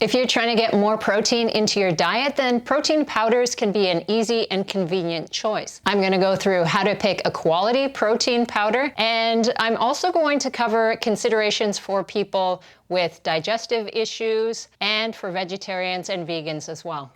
If you're trying to get more protein into your diet, then protein powders can be an easy and convenient choice. I'm going to go through how to pick a quality protein powder, and I'm also going to cover considerations for people with digestive issues and for vegetarians and vegans as well.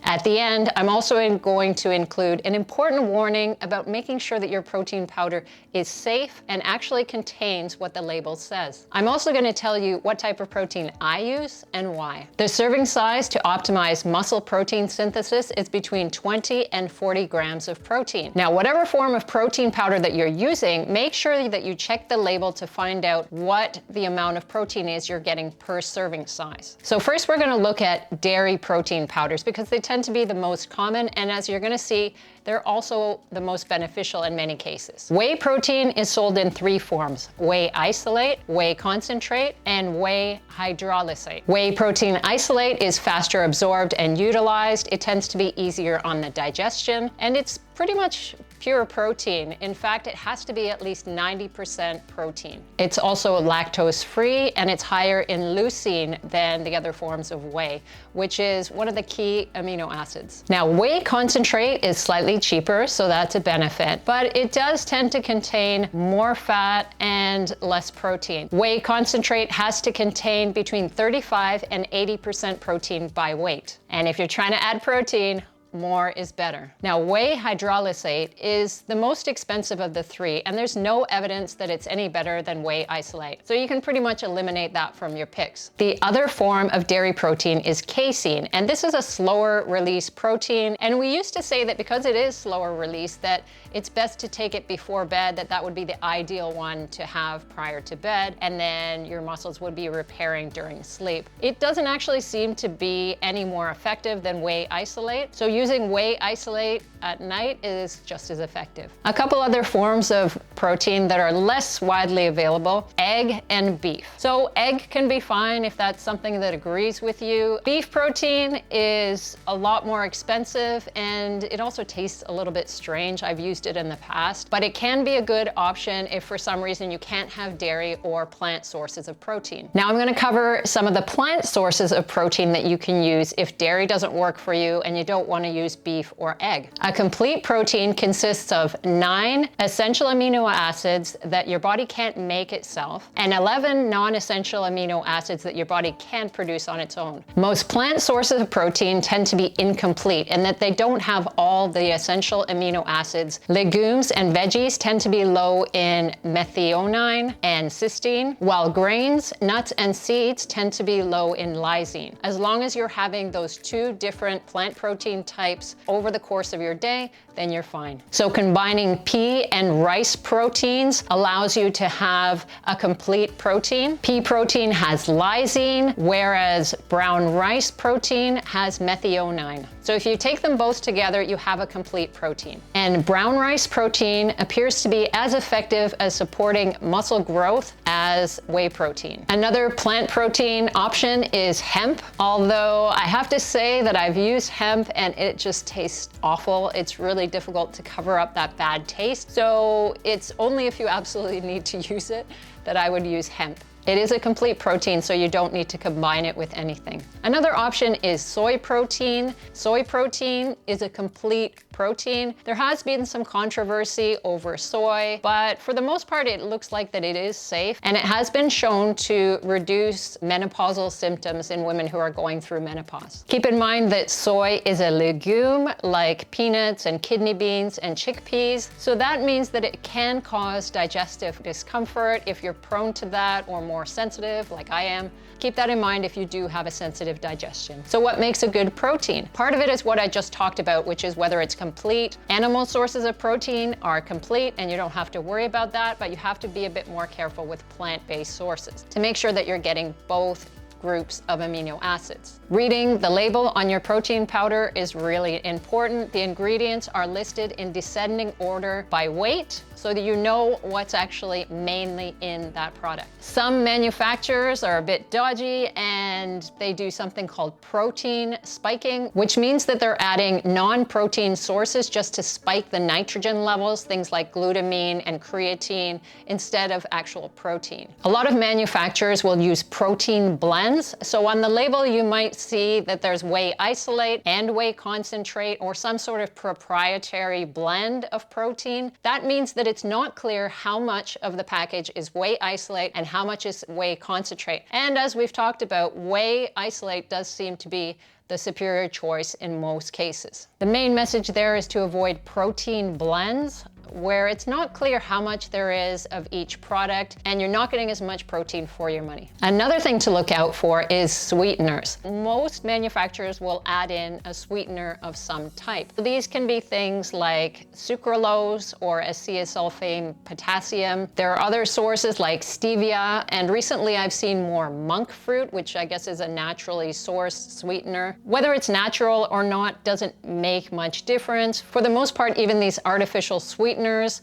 At the end, I'm also going to include an important warning about making sure that your protein powder is safe and actually contains what the label says. I'm also going to tell you what type of protein I use and why. The serving size to optimize muscle protein synthesis is between 20 and 40 grams of protein. Now, whatever form of protein powder that you're using, make sure that you check the label to find out what the amount of protein is you're getting per serving size. So first, we're going to look at dairy protein powders because they tend to be the most common, and as you're going to see, they're also the most beneficial in many cases. Whey protein is sold in 3 forms: whey isolate, whey concentrate, and whey hydrolysate. Whey protein isolate is faster absorbed and utilized. It tends to be easier on the digestion, and it's pretty much pure protein. In fact, it has to be at least 90% protein. It's also lactose-free, and it's higher in leucine than the other forms of whey, which is one of the key amino acids. Now, whey concentrate is slightly cheaper, so that's a benefit, but it does tend to contain more fat and less protein. Whey concentrate has to contain between 35 and 80% protein by weight. And if you're trying to add protein, more is better. Now, whey hydrolysate is the most expensive of the 3, and there's no evidence that it's any better than whey isolate. So you can pretty much eliminate that from your picks. The other form of dairy protein is casein, and this is a slower release protein. And we used to say that because it is slower release, that it's best to take it before bed, that would be the ideal one to have prior to bed, and then your muscles would be repairing during sleep. It doesn't actually seem to be any more effective than whey isolate, so using whey isolate at night is just as effective. A couple other forms of protein that are less widely available: egg and beef. So egg can be fine if that's something that agrees with you. Beef protein is a lot more expensive, and it also tastes a little bit strange. I've used it in the past, but it can be a good option if for some reason you can't have dairy or plant sources of protein. Now I'm going to cover some of the plant sources of protein that you can use if dairy doesn't work for you and you don't want to use beef or egg. A complete protein consists of 9 essential amino acids that your body can't make itself, and 11 non-essential amino acids that your body can produce on its own. Most plant sources of protein tend to be incomplete in that they don't have all the essential amino acids. Legumes and veggies tend to be low in methionine and cysteine, while grains, nuts, and seeds tend to be low in lysine. As long as you're having those 2 different plant protein types over the course of your day, then you're fine. So combining pea and rice proteins allows you to have a complete protein. Pea protein has lysine, whereas brown rice protein has methionine. So if you take them both together, you have a complete protein. And brown rice protein appears to be as effective as supporting muscle growth as whey protein. Another plant protein option is hemp, although I have to say that I've used hemp and it just tastes awful. It's really difficult to cover up that bad taste. So it's only if you absolutely need to use it that I would use hemp. It is a complete protein, so you don't need to combine it with anything. Another option is soy protein. Soy protein is a complete protein. There has been some controversy over soy, but for the most part, it looks like that it is safe, and it has been shown to reduce menopausal symptoms in women who are going through menopause. Keep in mind that soy is a legume like peanuts and kidney beans and chickpeas, so that means that it can cause digestive discomfort if you're prone to that or more sensitive like I am. Keep that in mind if you do have a sensitive digestion. So what makes a good protein? Part of it is what I just talked about, which is whether it's complete. Animal sources of protein are complete and you don't have to worry about that, but you have to be a bit more careful with plant-based sources to make sure that you're getting both groups of amino acids. Reading the label on your protein powder is really important. The ingredients are listed in descending order by weight, so that you know what's actually mainly in that product. Some manufacturers are a bit dodgy and they do something called protein spiking, which means that they're adding non-protein sources just to spike the nitrogen levels, things like glutamine and creatine, instead of actual protein. A lot of manufacturers will use protein blends. So on the label, you might see that there's whey isolate and whey concentrate or some sort of proprietary blend of protein. That means that it's not clear how much of the package is whey isolate and how much is whey concentrate. And as we've talked about, whey isolate does seem to be the superior choice in most cases. The main message there is to avoid protein blends, where it's not clear how much there is of each product and you're not getting as much protein for your money. Another thing to look out for is sweeteners. Most manufacturers will add in a sweetener of some type. These can be things like sucralose or acesulfame potassium. There are other sources like stevia, and recently I've seen more monk fruit, which I guess is a naturally sourced sweetener. Whether it's natural or not doesn't make much difference. For the most part, even these artificial sweeteners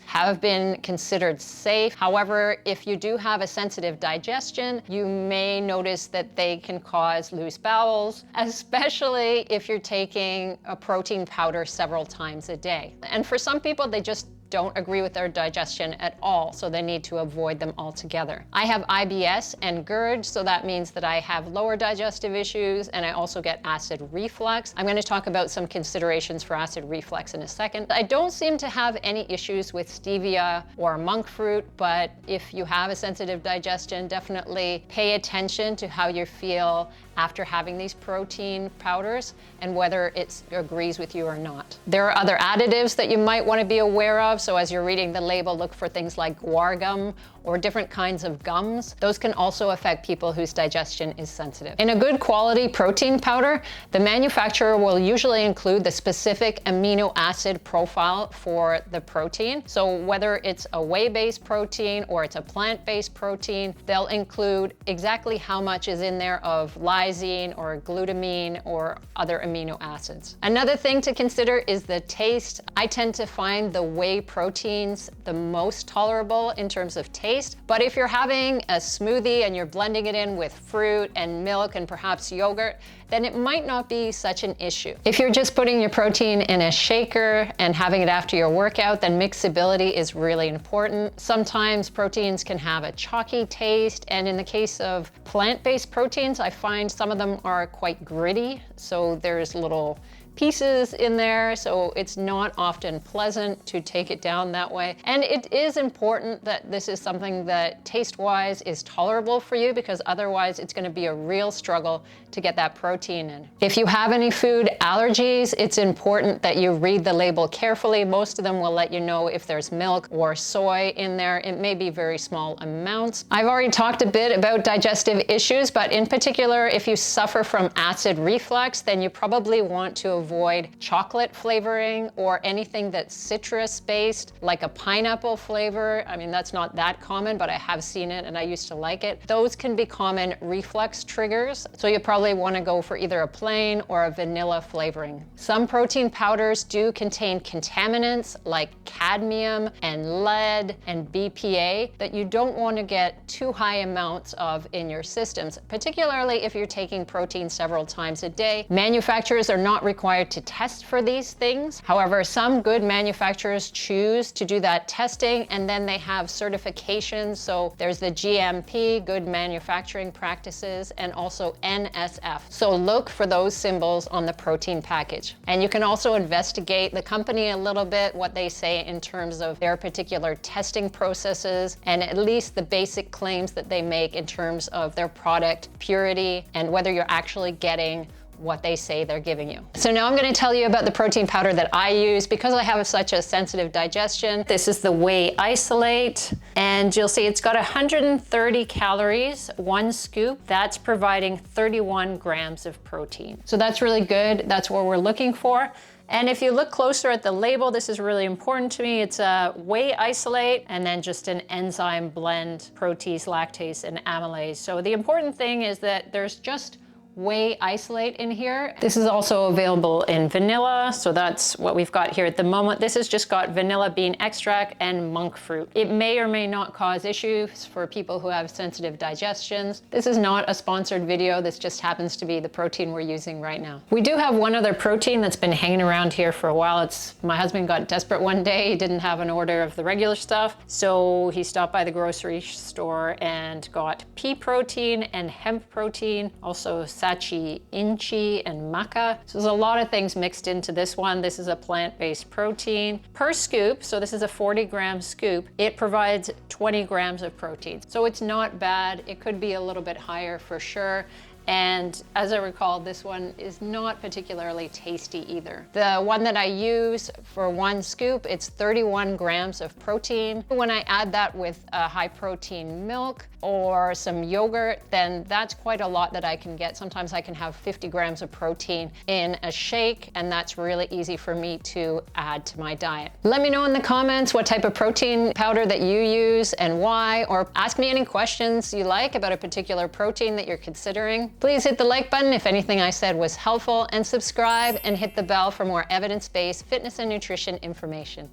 have been considered safe. However, if you do have a sensitive digestion, you may notice that they can cause loose bowels, especially if you're taking a protein powder several times a day. And for some people, they just don't agree with their digestion at all, so they need to avoid them altogether. I have IBS and GERD, so that means that I have lower digestive issues and I also get acid reflux. I'm going to talk about some considerations for acid reflux in a second. I don't seem to have any issues with stevia or monk fruit, but if you have a sensitive digestion, definitely pay attention to how you feel after having these protein powders and whether it agrees with you or not. There are other additives that you might want to be aware of. So as you're reading the label, look for things like guar gum or different kinds of gums. Those can also affect people whose digestion is sensitive. In a good quality protein powder, the manufacturer will usually include the specific amino acid profile for the protein. So whether it's a whey-based protein or it's a plant-based protein, they'll include exactly how much is in there of lysine or glutamine or other amino acids. Another thing to consider is the taste. I tend to find the whey proteins the most tolerable in terms of taste. But if you're having a smoothie and you're blending it in with fruit and milk and perhaps yogurt, then it might not be such an issue. If you're just putting your protein in a shaker and having it after your workout, then mixability is really important. Sometimes proteins can have a chalky taste, and in the case of plant-based proteins, I find some of them are quite gritty, so there's little pieces in there, so it's not often pleasant to take it down that way. And it is important that this is something that taste-wise is tolerable for you, because otherwise it's going to be a real struggle to get that protein in. If you have any food allergies, it's important that you read the label carefully. Most of them will let you know if there's milk or soy in there. It may be very small amounts. I've already talked a bit about digestive issues, but in particular, if you suffer from acid reflux, then you probably want to avoid chocolate flavoring or anything that's citrus-based, like a pineapple flavor. I mean, that's not that common, but I have seen it and I used to like it. Those can be common reflux triggers, so you probably want to go for either a plain or a vanilla flavoring. Some protein powders do contain contaminants like cadmium and lead and BPA that you don't want to get too high amounts of in your systems, particularly if you're taking protein several times a day. Manufacturers are not required to test for these things. However, some good manufacturers choose to do that testing, and then they have certifications. So there's the GMP, Good Manufacturing Practices, and also NSF. So look for those symbols on the protein package. And you can also investigate the company a little bit, what they say in terms of their particular testing processes, and at least the basic claims that they make in terms of their product purity and whether you're actually getting what they say they're giving you. So now I'm going to tell you about the protein powder that I use because I have such a sensitive digestion. This is the whey isolate, and you'll see it's got 130 calories, 1 scoop. That's providing 31 grams of protein. So that's really good. That's what we're looking for. And if you look closer at the label, this is really important to me. It's a whey isolate and then just an enzyme blend, protease, lactase, and amylase. So the important thing is that there's just whey isolate in here. This is also available in vanilla, so that's what we've got here at the moment. This has just got vanilla bean extract and monk fruit. It may or may not cause issues for people who have sensitive digestions. This is not a sponsored video. This just happens to be the protein we're using right now. We do have one other protein that's been hanging around here for a while. My husband got desperate one day. He didn't have an order of the regular stuff, so he stopped by the grocery store and got pea protein and hemp protein, also sachi inchi and maca. So there's a lot of things mixed into this one. This is a plant-based protein. Per scoop, so this is a 40-gram scoop, it provides 20 grams of protein. So it's not bad. It could be a little bit higher for sure. And as I recall, this one is not particularly tasty either. The one that I use for one scoop, it's 31 grams of protein. When I add that with a high protein milk or some yogurt, then that's quite a lot that I can get. Sometimes I can have 50 grams of protein in a shake, and that's really easy for me to add to my diet. Let me know in the comments what type of protein powder that you use and why, or ask me any questions you like about a particular protein that you're considering. Please hit the like button if anything I said was helpful, and subscribe and hit the bell for more evidence-based fitness and nutrition information.